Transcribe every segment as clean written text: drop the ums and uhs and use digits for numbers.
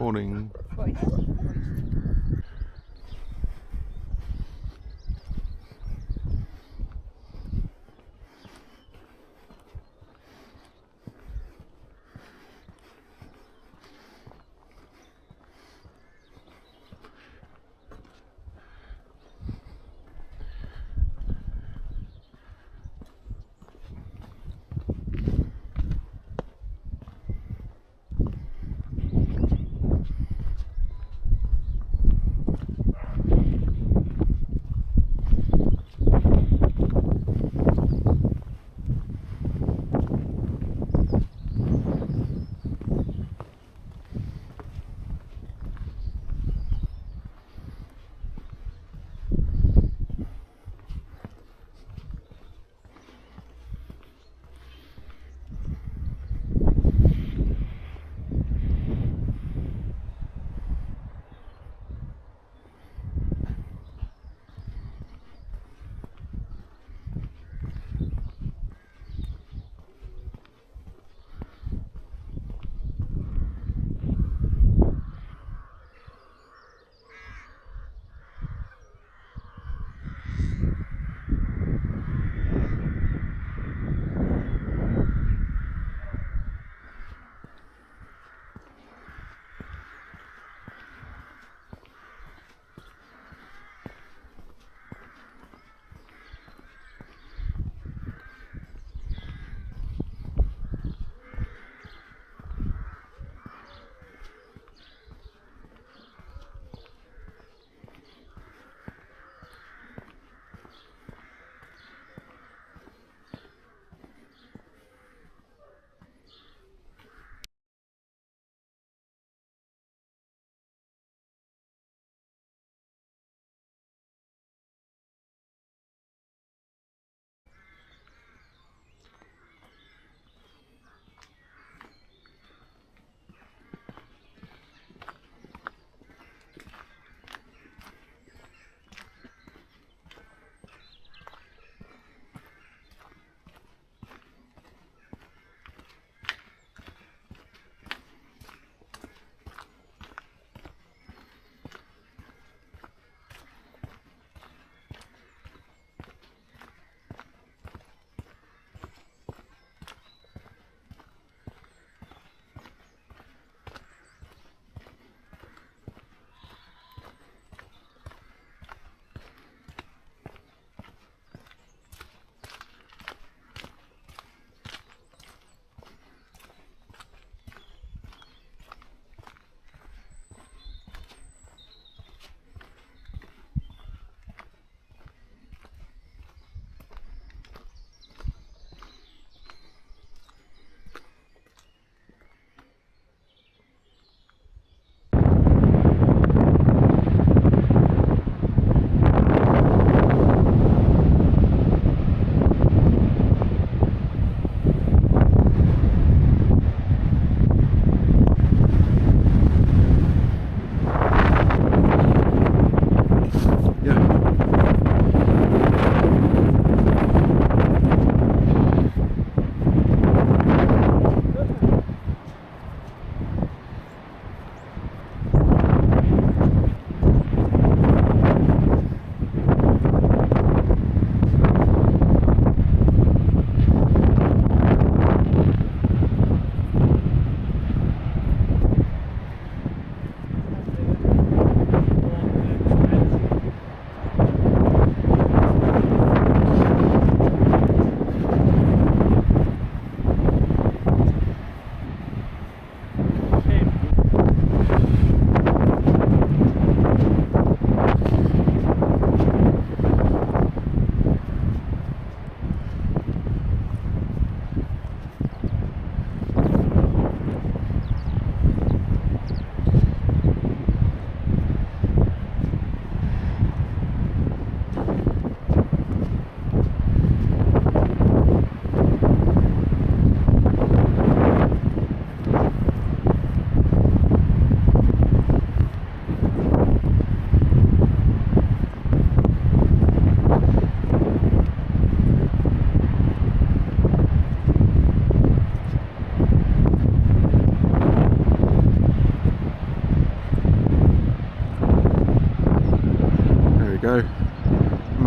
Morning.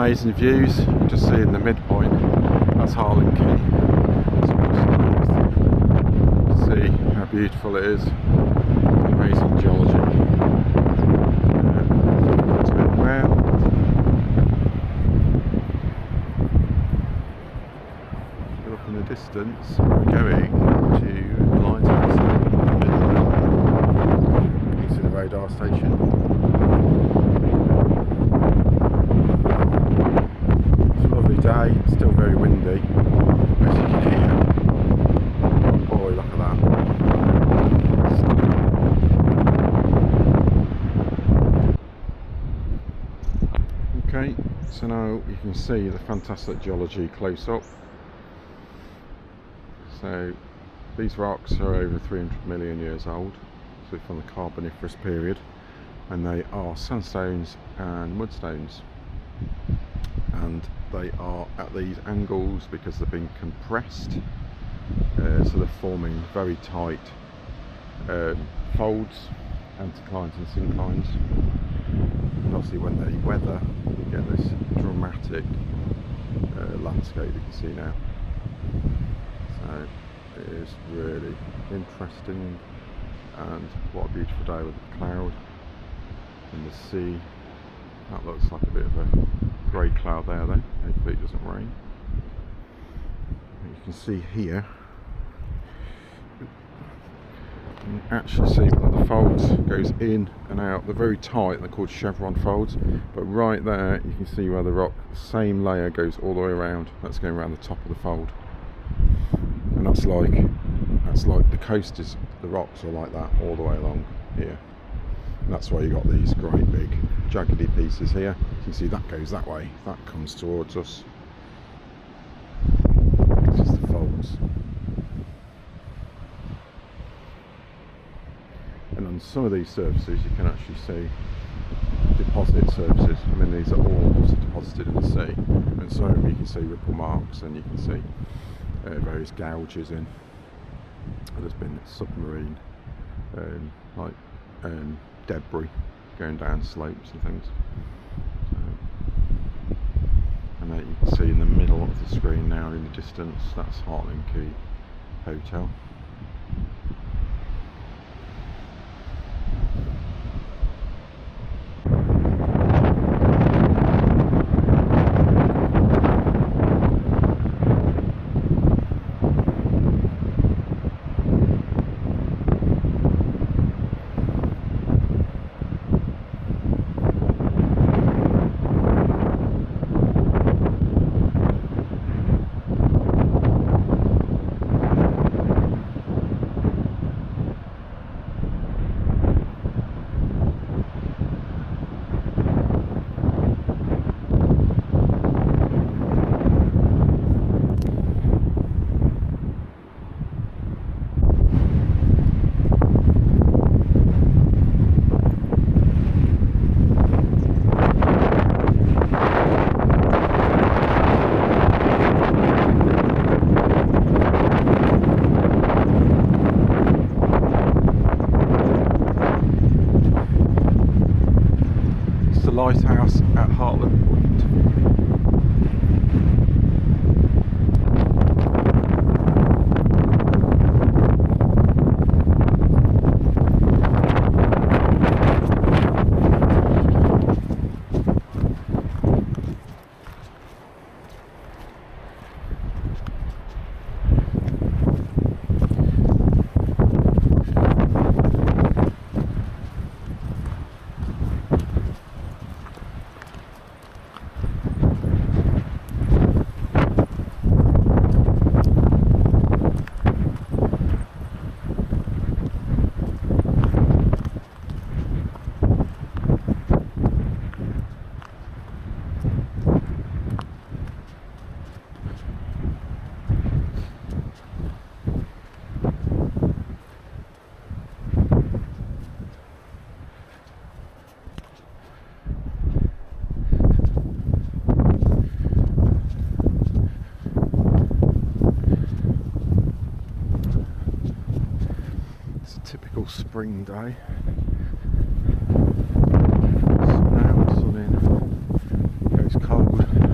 amazing views. You can just see in the midpoint, that's Hartland Quay. So you can see how beautiful it is. Amazing geology. Turn around. Look in the distance, we're going to the Lighthouse. You can see the radar station. Day, still very windy, as you can hear. Oh boy, look at that. Okay, so now you can see the fantastic geology close up. So these rocks are over 300 million years old, so from the Carboniferous period, and they are sandstones and mudstones. And they are at these angles because they've been compressed, so they're forming very tight folds, anticlines and synclines, and obviously when they weather you get this dramatic landscape you can see now. So it is really interesting, and what a beautiful day with the cloud and the sea. That looks like a bit of a grey cloud there then, hopefully it doesn't rain. You can see here, you can actually see one of the folds goes in and out. They're very tight, they're called chevron folds, but right there you can see where the rock, same layer, goes all the way around. That's going around the top of the fold, and that's like the coast is, the rocks are like that all the way along here. And that's why you got these great big jaggedy pieces here. You can see that goes that way, that comes towards us. This is the folds. And on some of these surfaces you can actually see deposit surfaces. I mean, these are all obviously deposited in the sea, and some of them you can see ripple marks, and you can see various gouges in. There's been submarine debris going down slopes and things. And there you can see in the middle of the screen now in the distance, that's Hartland Quay Hotel. Lighthouse at Hartland Point. Typical spring day. Sun out, sun in, goes cold.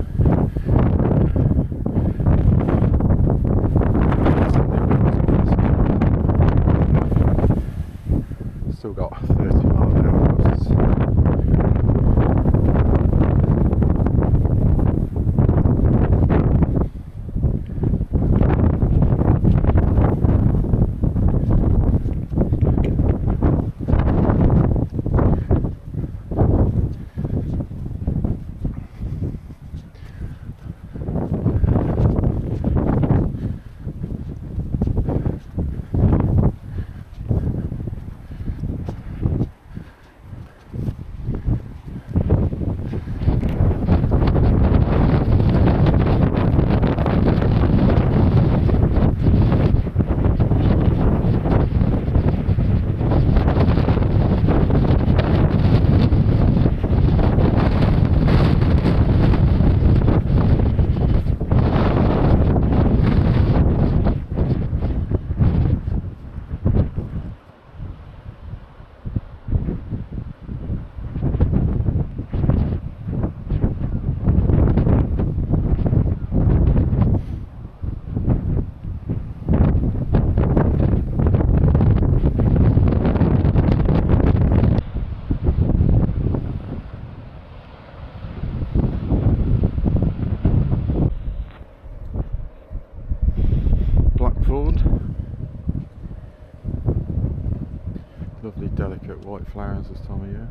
white flowers this time of year.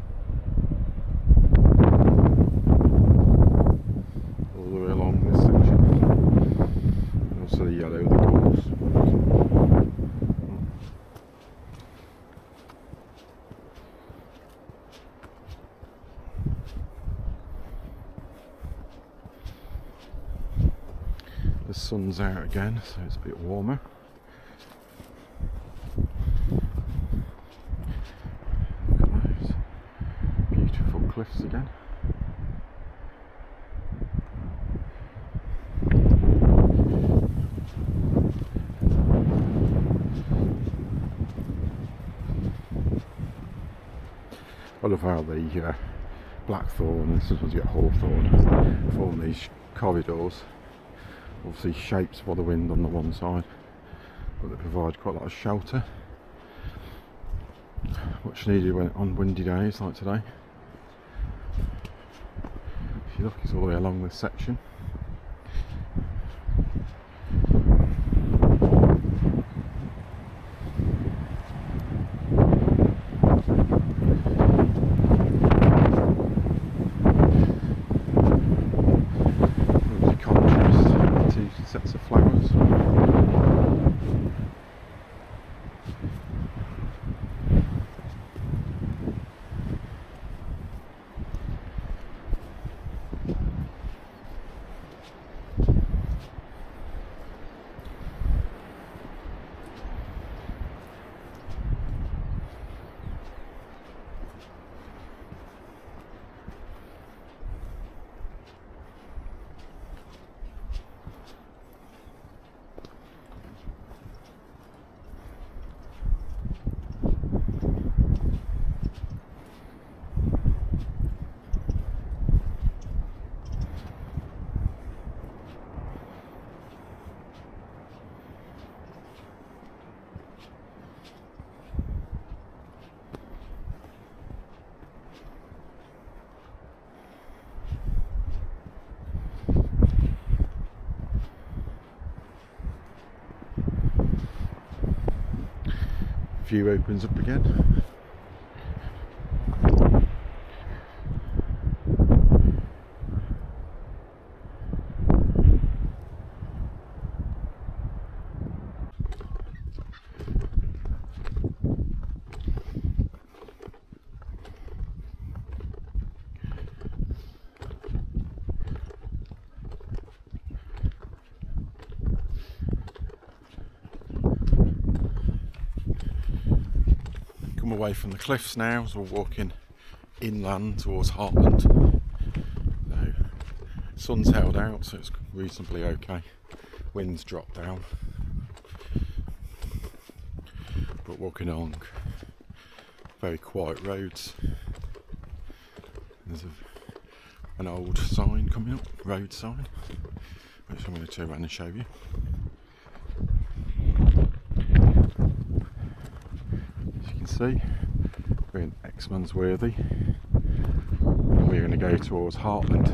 All the way along this section. And also the yellow, the gorse. The sun's out again, so it's a bit warmer. Look at those beautiful cliffs again. I love how the blackthorn and sometimes you get hawthorn form these corridors. Obviously shaped by the wind on the one side, but they provide quite a lot of shelter, much needed when on windy days like today. If you look, it's all the way along this section. Sets of flowers. View opens up again. Away from the cliffs now, as we're walking inland towards Hartland. So, sun's held out, so it's reasonably okay. Wind's dropped down, but walking along very quiet roads. There's an old sign coming up, road sign, which I'm going to turn around and show you. See, we're in Exmansworthy. We're going to go towards Hartland.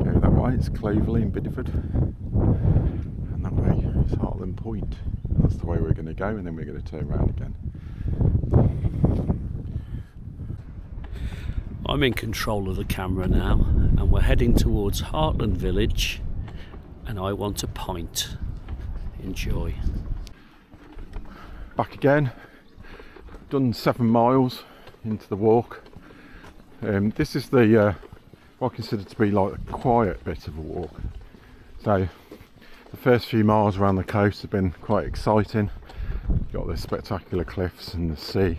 Go that way, it's Clovelly and Bideford, and that way is Hartland Point. That's the way we're going to go, and then we're going to turn around again. I'm in control of the camera now, and we're heading towards Hartland Village, and I want a pint. Enjoy. Back again. Done 7 miles into the walk. This is the what I consider to be like a quiet bit of a walk. So the first few miles around the coast have been quite exciting. You've got the spectacular cliffs and the sea.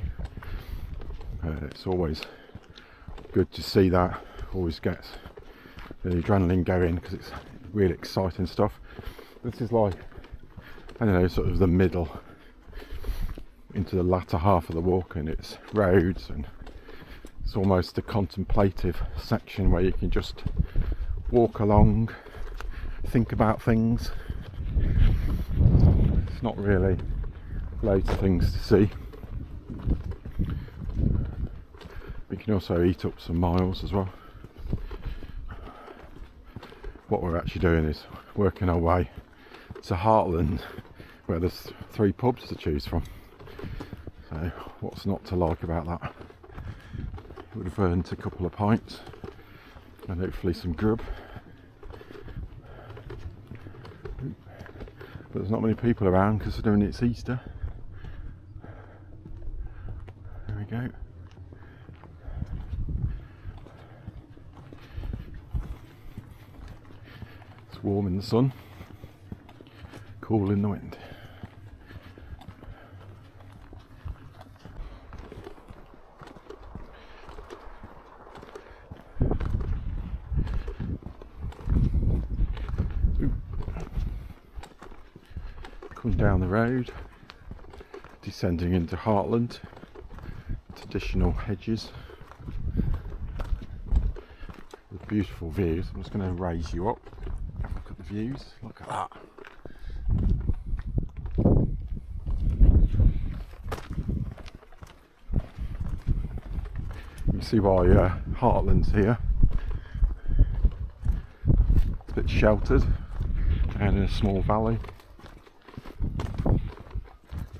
It's always good to see that. Always gets the adrenaline going because it's really exciting stuff. This is like, I don't know, sort of the middle into the latter half of the walk, and it's roads, and it's almost a contemplative section where you can just walk along, think about things. It's not really loads of things to see. We can also eat up some miles as well. What we're actually doing is working our way to Hartland, where there's 3 pubs to choose from. So what's not to like about that? Would have earned a couple of pints and hopefully some grub. But there's not many people around considering it's Easter. There we go. It's warm in the sun, cool in the wind. Come down the road, descending into Hartland, traditional hedges with beautiful views. I'm just going to raise you up, have a look at the views, look at that. You can see why Hartland's here. It's a bit sheltered and in a small valley.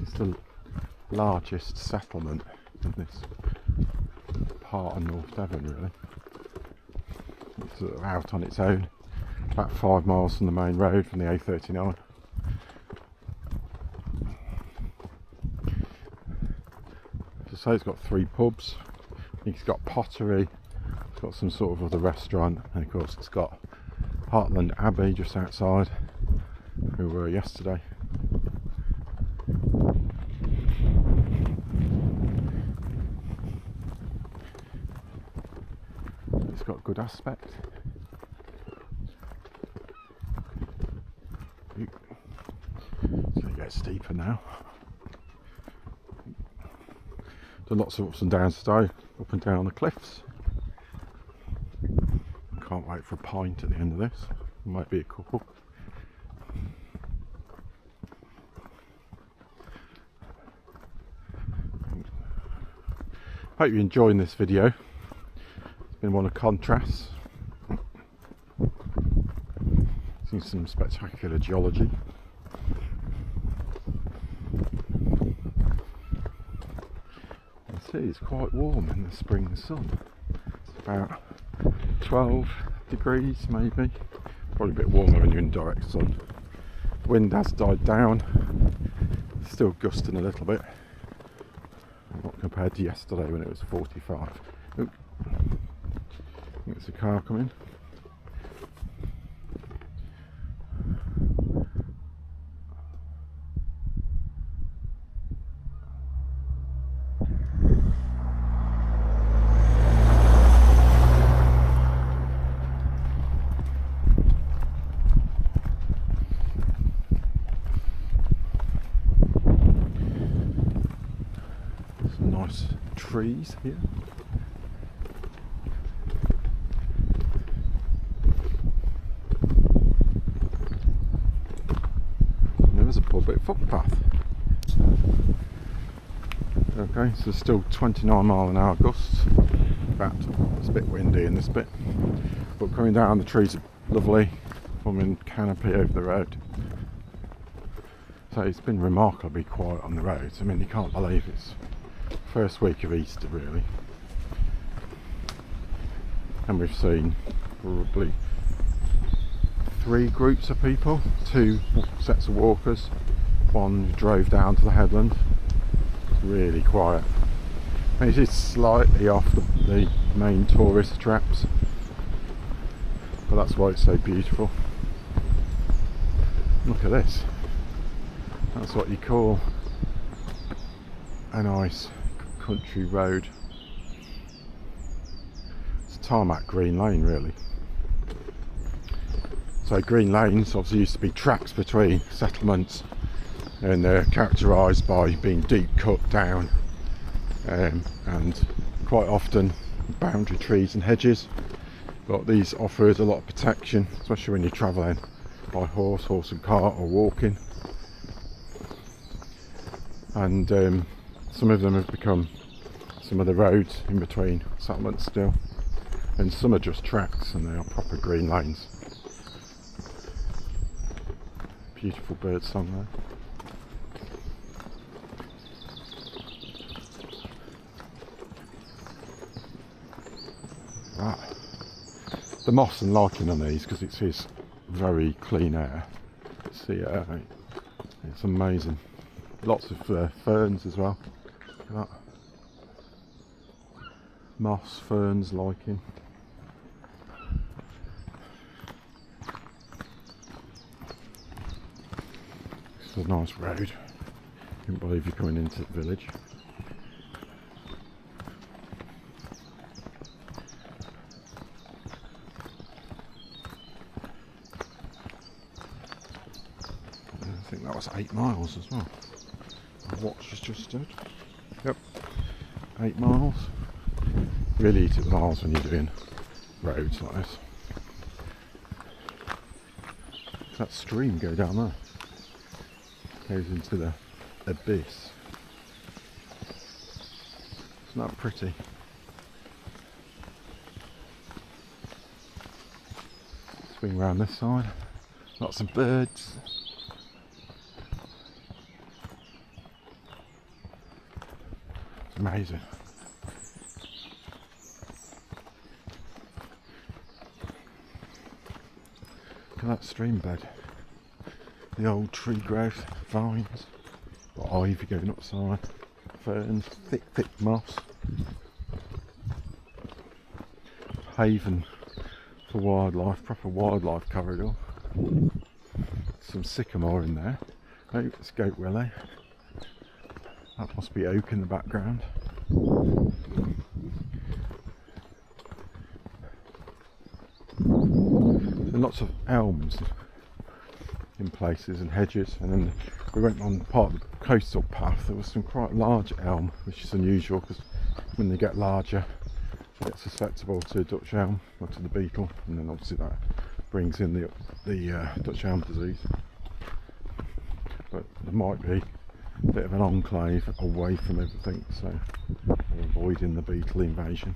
It's the largest settlement in this part of North Devon, really. It's sort of out on its own, about 5 miles from the main road, from the A39. As I say, it's got 3 pubs. I think it's got pottery, it's got some sort of other restaurant, and of course it's got Hartland Abbey just outside, where we were yesterday. It's got good aspect. It's going to get steeper now. Done lots of ups and downs today, up and down the cliffs. Can't wait for a pint at the end of this. Might be a couple. Hope you're enjoying this video. It's been one of contrasts. Seen some spectacular geology. It's quite warm in the spring sun. It's about 12 degrees maybe. Probably a bit warmer when you're in direct sun. Wind has died down. It's still gusting a little bit. Not compared to yesterday when it was 45. Oop. I think it's a car coming. Nice trees here. And there is a public footpath. Okay, so still 29-mile-an-hour gusts. It's a bit windy in this bit, but coming down the trees are lovely, forming canopy over the road. So it's been remarkably quiet on the roads. I mean, you can't believe it's first week of Easter really, and we've seen probably 3 groups of people, 2 sets of walkers, 1 who drove down to the headland. It's really quiet. It is slightly off the main tourist traps, but that's why it's so beautiful. Look at this. That's what you call a nice country road. It's a tarmac green lane really. So green lanes obviously used to be tracks between settlements, and they're characterised by being deep cut down, and quite often boundary trees and hedges, but these offered a lot of protection, especially when you're travelling by horse and cart, or walking. And some of them have become some of the roads in between settlements still, and some are just tracks and they are proper green lanes. Beautiful bird song there. the moss and lichen on these, because it is very clean air. See, it's amazing. Lots of ferns as well. Look at that. Moss, ferns, lichen. This is a nice road. Can't believe you're coming into the village. I think that was 8 miles as well. My watch has just stood. Yep, 8 miles. Really eat at the miles when you're doing roads like this. That stream go down there. Goes into the abyss. Isn't that pretty? Swing round this side. Lots of birds. It's amazing. Look at that stream bed. The old tree growth, vines, got ivy going upside, ferns, thick moss. Haven for wildlife, proper wildlife corridor. Some sycamore in there. Oh, it's goat willow. That must be oak in the background. And lots of elms in places and hedges, and then we went on part of the coastal path. There was some quite large elm, which is unusual because when they get larger they get susceptible to Dutch elm or to the beetle, and then obviously that brings in the Dutch elm disease. But there might be a bit of an enclave away from everything, so avoiding the beetle invasion.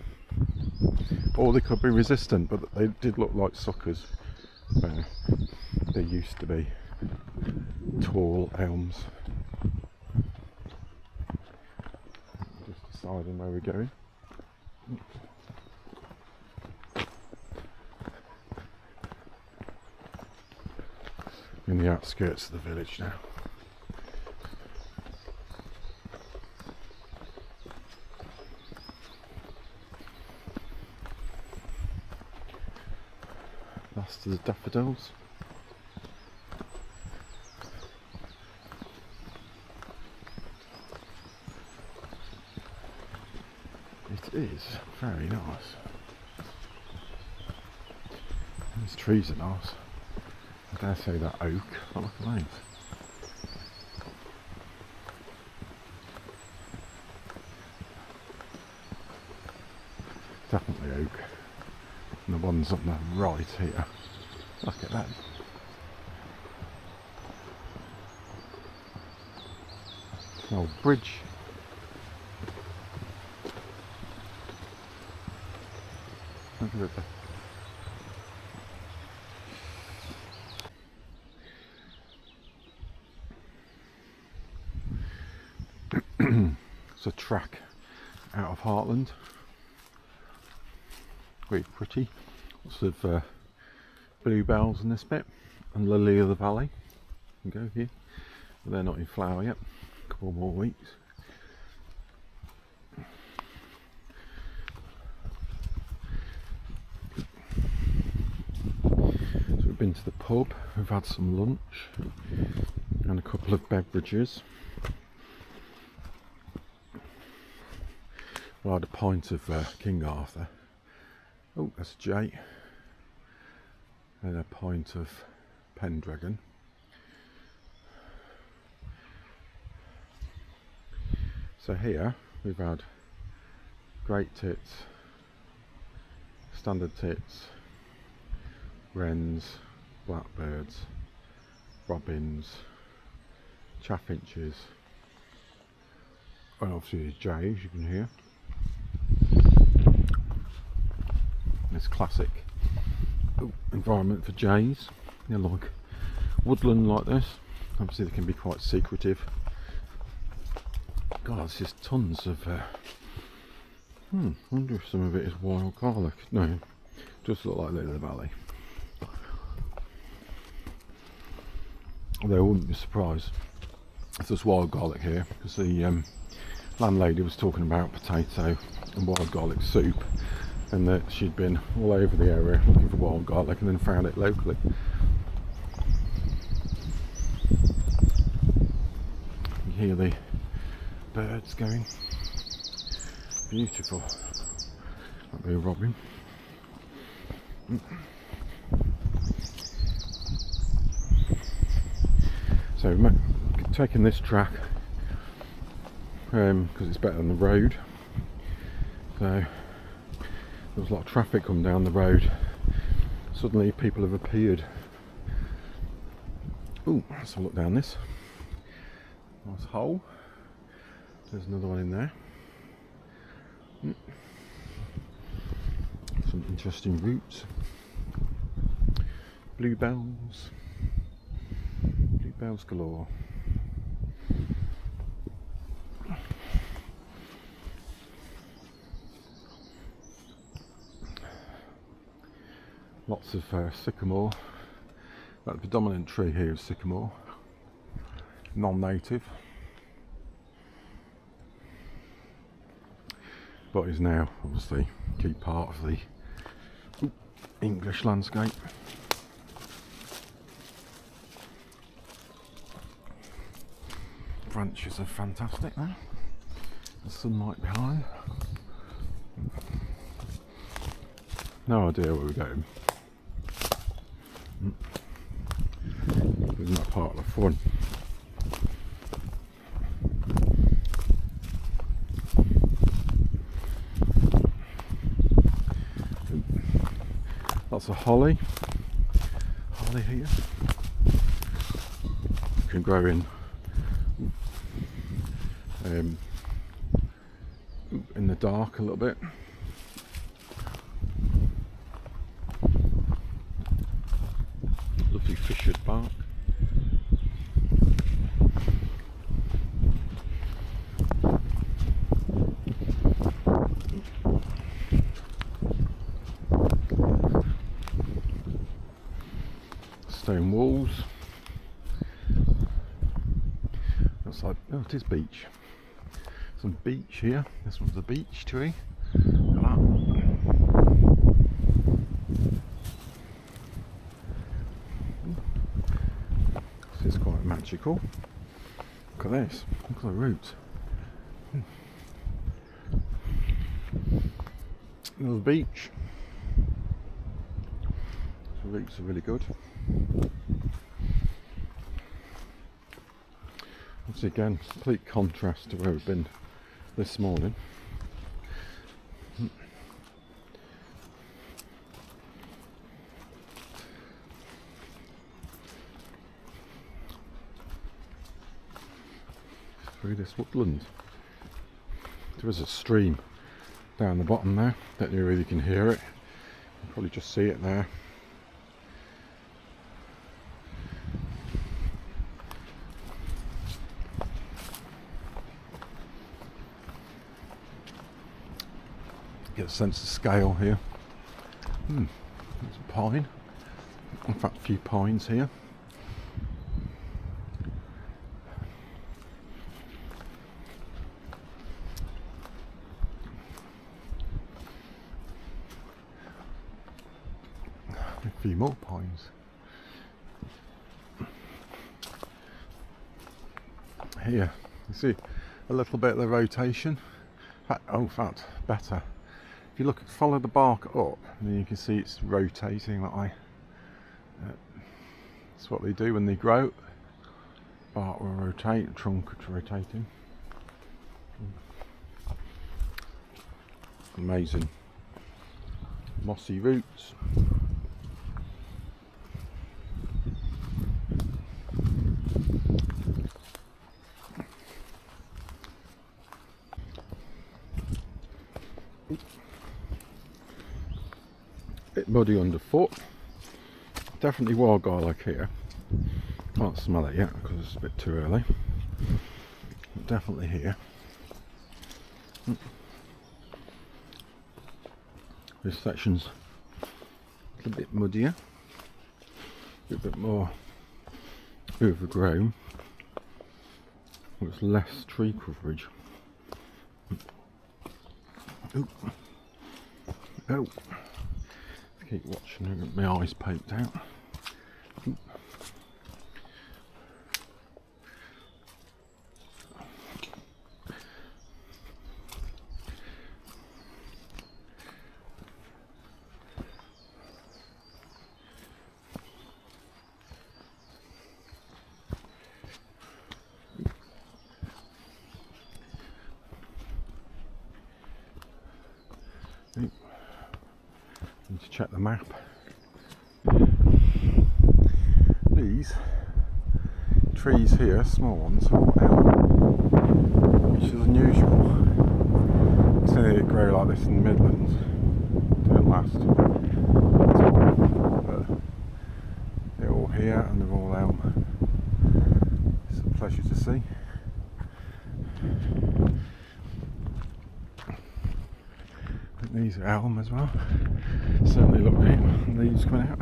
Or they could be resistant, but they did look like suckers. They used to be tall elms. Just deciding where we're going. In the outskirts of the village now. Last of the daffodils. It is very nice. These trees are nice. I dare say that oak. Oh, look at those. Definitely oak. And the ones on the right here. Look at that. An old bridge. Look at it there. It's a track out of Hartland. Very pretty. Lots of bluebells in this bit, and lily of the valley. You can go here, but they're not in flower yet. A couple more weeks. So we've been to the pub. We've had some lunch and a couple of beverages. I had a pint of King Arthur. Oh, that's a J. And a pint of Pendragon. So here we've had great tits, standard tits, wrens, blackbirds, robins, chaffinches, and obviously jays you can hear. This classic environment for jays. They're like woodland like this. Obviously they can be quite secretive. God, there's just tons of I wonder if some of it is wild garlic. No, Just look like Lily Valley. Although I wouldn't be surprised if there's wild garlic here, because the landlady was talking about potato and wild garlic soup, and that she'd been all over the area looking for wild garlic and then found it locally. You hear the birds going. Beautiful. Might be a robin. So taking this track because it's better than the road. So there was a lot of traffic coming down the road. Suddenly people have appeared. Ooh, let's have a look down this. Nice hole. There's another one in there. Some interesting roots. Bluebells. Bluebells galore. Lots of sycamore. The predominant tree here is sycamore. Non-native. But is now obviously a key part of the English landscape. Branches are fantastic there. The sunlight behind. No idea where we're going. Isn't that part of the fun? Lots of holly here. You can grow in the dark a little bit. Lovely fissured bark. Stone walls. Looks like, oh, it is beech. Some beech here. This one's a beech tree. Look at that. This is quite magical. Look at this. Look at the roots. Another beech. The roots are really good. Once again, complete contrast to where we've been this morning. Through this woodland. There is a stream down the bottom there. Don't know whether you can hear it. You can probably just see it there. Get a sense of scale here. There's a pine. In fact, a few pines here. A few more pines. Here, you see a little bit of the rotation. In fact, better. If you follow the bark up, then you can see it's rotating that way. That's what they do when they grow. Bark will rotate, trunk is rotating. Amazing. Mossy roots. Bit muddy underfoot. Definitely wild garlic here. Can't smell it yet because it's a bit too early. But definitely here. This section's a bit muddier, a bit more overgrown, with less tree coverage. Oh, oh! Keep watching. I got my eyes poked out. Ooh. Need to check the map. These trees here, small ones, are all elm, which is unusual. Seeing it grow like this in the Midlands don't last. But they're all here and they're all elm. It's a pleasure to see. These are elm as well. Certainly look at leaves coming out.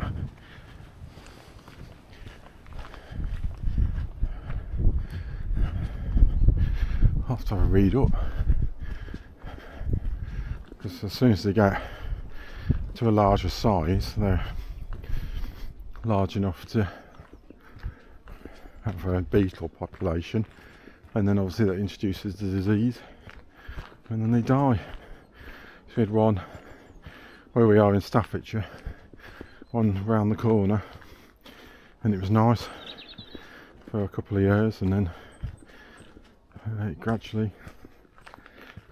I'll have to have a read up, because as soon as they get to a larger size, they're large enough to have a beetle population, and then obviously that introduces the disease, and then they die. So we had one where we are in Staffordshire, one round the corner, and it was nice for a couple of years, and then it gradually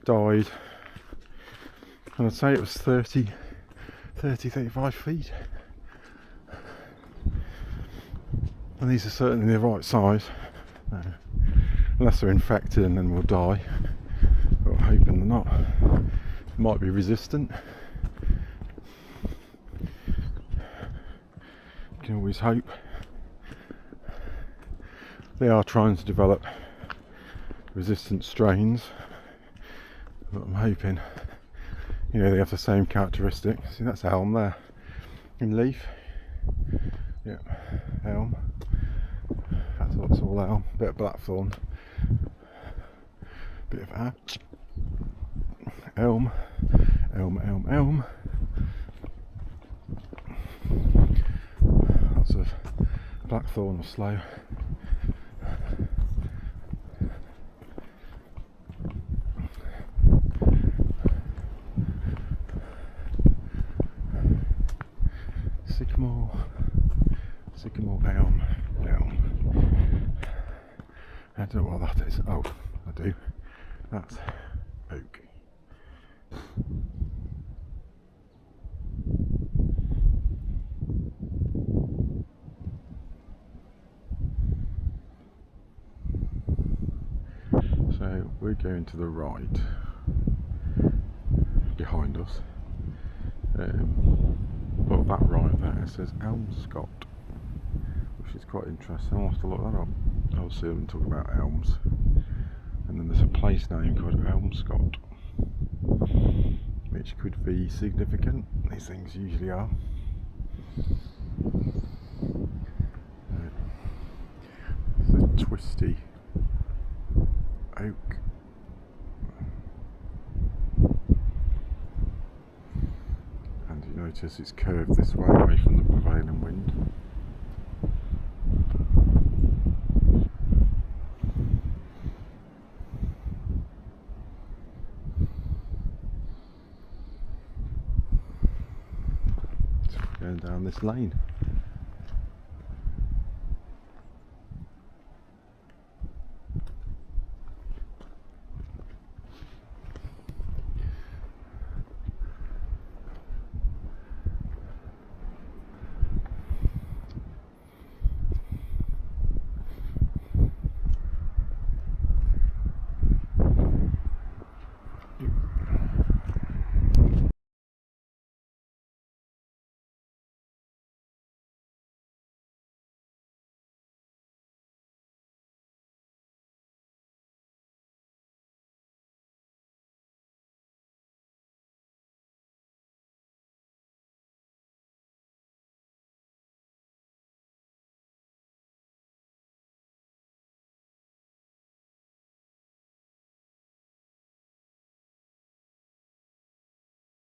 died, and I'd say it was 35 feet, and these are certainly the right size, unless they're infected and then will die, but I'm hoping they're not. Might be resistant. You can always hope. They are trying to develop resistant strains, but I'm hoping, you know, they have the same characteristics. See, that's elm there in leaf. Yeah, elm. That's all elm. Bit of blackthorn. Bit of ash. Elm, elm, elm, elm. Lots of blackthorn or sloe. Sycamore, elm, elm. I don't know what that is. Oh, I do. That's oak. So we're going to the right, behind us. Well, that right there says Elmscott, which is quite interesting. I'll have to look that up. I'll see them talk about elms. And then there's a place name called Elmscott, which could be significant. These things usually are. It's a twisty oak. And you notice it's curved this way away from the prevailing wind. So we're going down this lane.